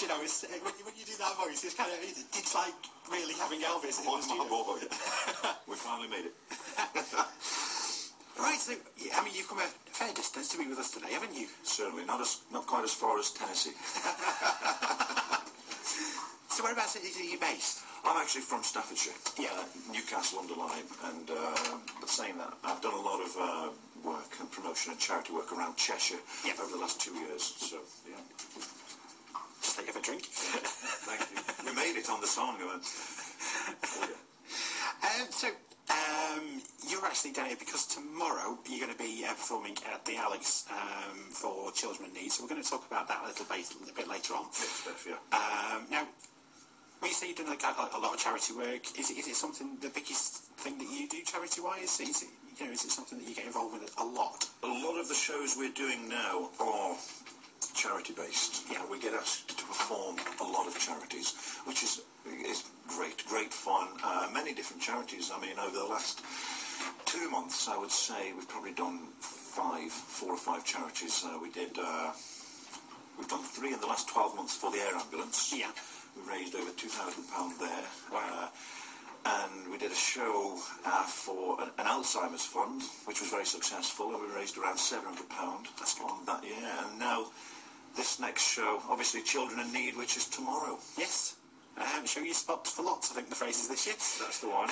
you know, it's, when you do that voice, it's kind of, it's like really having Elvis in the studio. We finally made it. Right, so, I mean, you've come a fair distance to be with us today, haven't you? Certainly, not quite as far as Tennessee. So whereabouts are you based? I'm actually from Staffordshire, yeah. Newcastle under Lyme, and but saying that, I've done a lot of work and promotion and charity work around Cheshire over the last 2 years, so, yeah. Just like you have a drink. Thank you. We made it on the song. Oh, yeah. You're actually down here because tomorrow you're going to be performing at the Alex for Children in Need, so we're going to talk about that a little bit later on. Yes, yeah. Now, when you say you've done a lot of charity work, is it something, the biggest thing that you do charity-wise? Is it something that you get involved with a lot? A lot of the shows we're doing now are charity-based. Yeah. We get asked to perform a lot of charities, which is great fun. Many different charities. I mean, over the last 2 months, I would say we've probably done 4 or 5 charities. We've done 3 in the last 12 months for the air ambulance. Yeah. We raised over £2,000 there. Wow. And we did a show for an Alzheimer's fund, which was very successful, and we raised around £700 on that year. And now, this next show, obviously Children in Need, which is tomorrow. Yes. Show you spots for lots, I think the phrase is this year. That's the one.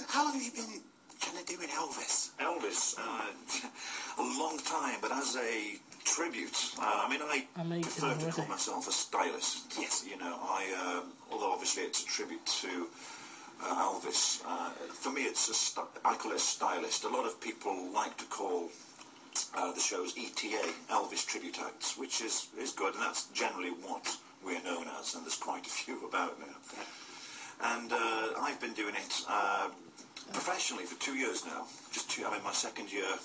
How long have you been kind of doing Elvis? Elvis, a long time, but as a tribute. I prefer to call myself a stylist. Yes. You know, although obviously it's a tribute to Elvis. For me, I call it a stylist. A lot of people like to call the shows ETA, Elvis Tribute Acts, which is good, and that's generally what we're known as, and there's quite a few about now. And I've been doing it professionally for 2 years now. I'm in my 2nd year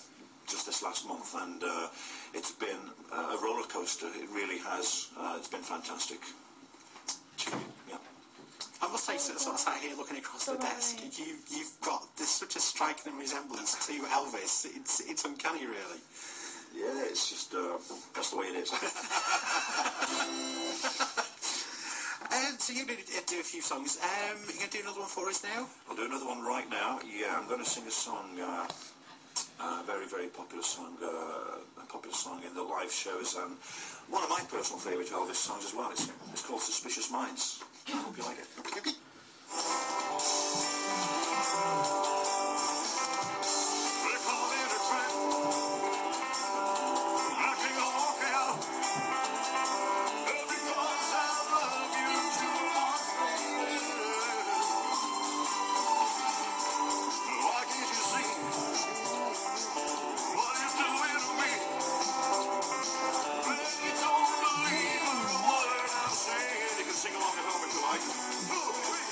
just this last month, and it's been a roller coaster. It really has. It's been fantastic. Yeah. I must say, sort of sat here looking across the desk, you've got such a striking resemblance to Elvis. It's uncanny, really. Yeah, it's just that's the way it is. So you're going to do a few songs. You're going to do another one for us now? I'll do another one right now. Yeah, I'm going to sing a song. Very popular song, in the live shows, and one of my personal favourite Elvis songs as well. It's called Suspicious Minds. I hope you like it. Okay. Sing along at home if you like.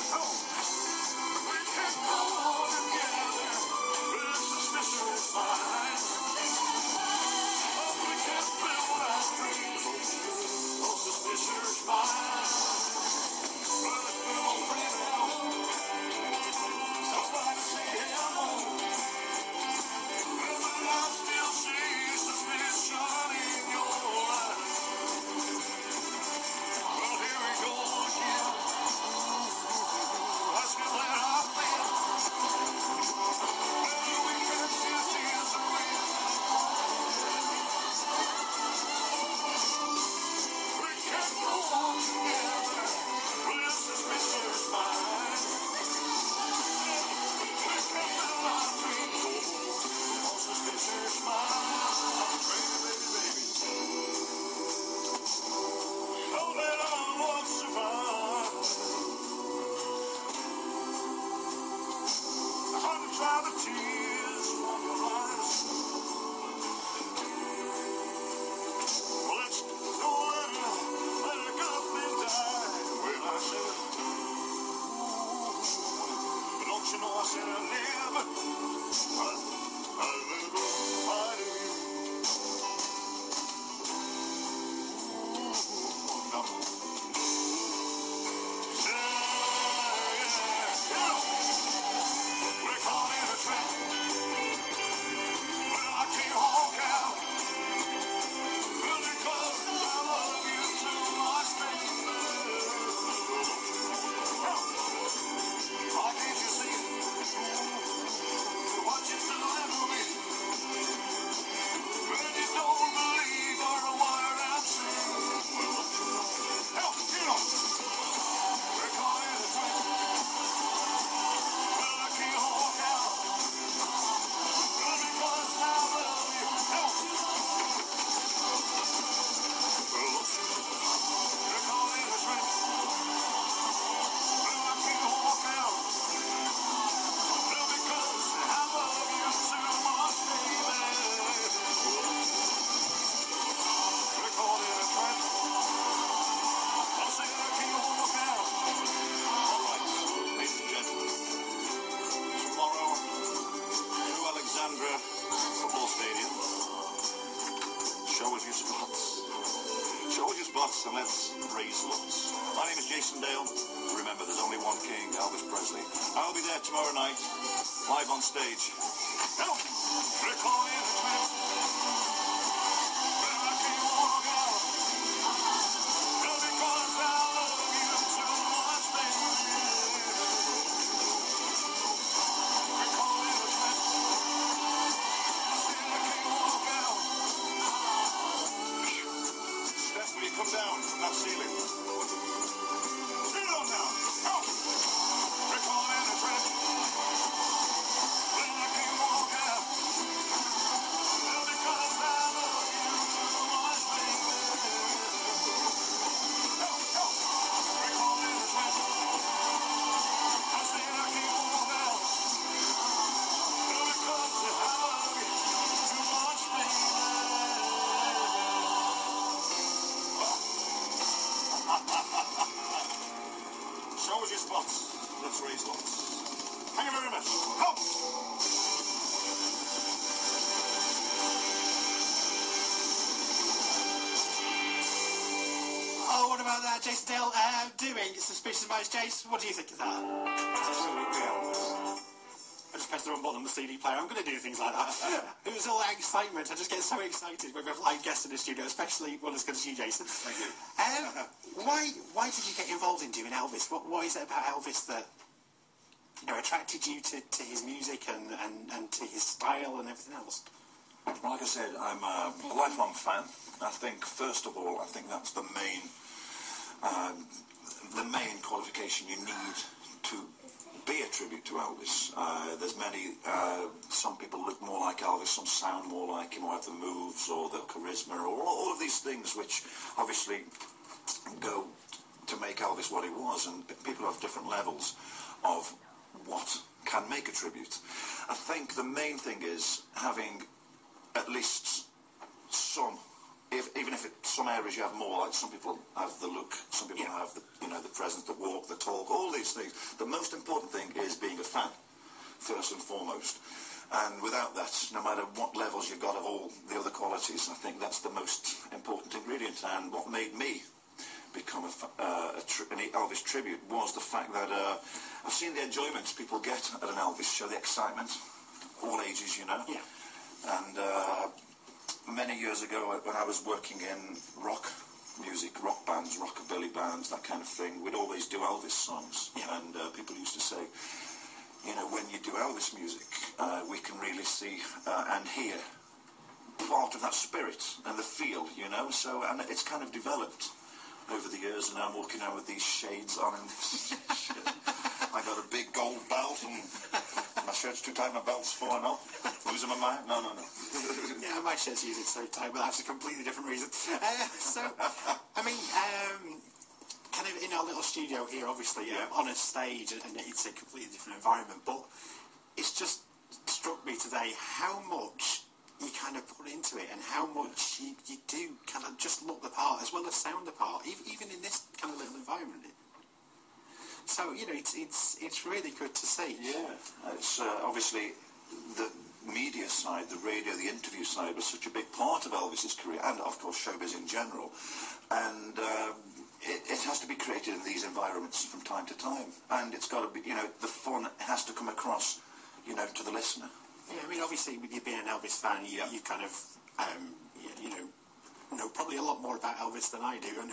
spots and let's raise lots. My name is Jason Dale. Remember, there's only one king, Elvis Presley. I'll be there tomorrow night, live on stage. Help! Recording the trip. But I can't walk out. Well, because I love you too much, baby. Recording the trip. I said I can't walk out. Steph, will you come down from that ceiling? Sit on now. Help! Recording the trip. But I can't walk out. Well, because I love you too much, baby. Help! Help! Recording the trip. I said I can't walk out. Well, because I love you too much, baby. Show us your spots. Let's raise lots. Thank you very much. Help! Oh, what about that, Jason Dale doing Suspicious Minds? Jason, what do you think of that? Absolutely, Elvis. I just pressed the wrong button on the CD player. I'm going to do things like that. It was all that excitement. I just get so excited when we have live guests in the studio, especially one as good as you, Jason. Thank you. Why did you get involved in doing Elvis? What is it about Elvis that attracted you to his music and to his style and everything else? Well, like I said, I'm a lifelong fan. I think, first of all, I think that's the main qualification you need to be a tribute to Elvis. There's many, some people look more like Elvis, some sound more like him, or have the moves or the charisma, or all of these things which obviously go to make Elvis what he was, and people have different levels of what can make a tribute. I think the main thing is having at least some, even if some areas you have more, like some people have the look, some people have the the presence, the walk, the talk, all these things. The most important thing is being a fan, first and foremost. And without that, no matter what levels you've got of all the other qualities, I think that's the most important ingredient. And what made me become an Elvis tribute was the fact that I've seen the enjoyment people get at an Elvis show, the excitement, all ages, Yeah. And many years ago, when I was working in rock music, rock bands, rockabilly bands, that kind of thing, we'd always do Elvis songs. Yeah. And people used to say, when you do Elvis music, we can really see and hear part of that spirit and the feel, So, and it's kind of developed over the years, and I'm walking out with these shades on and this shit. I got a big gold belt, and my shirt's too tight, my belt's falling off. Losing my mind? No. Yeah, my shirt's usually so tight, but that's a completely different reason. Kind of in our little studio here, obviously, on a stage, and it's a completely different environment, but it's just struck me today how much you kind of put into it and how much you do kind of just look the part as well as sound the part, even in this kind of little environment. So, it's really good to see. Yeah, it's obviously the media side, the radio, the interview side was such a big part of Elvis's career, and of course showbiz in general. And it has to be created in these environments from time to time, and it's got to be, the fun has to come across, to the listener. Yeah, obviously, with you being an Elvis fan, you kind of, know probably a lot more about Elvis than I do, and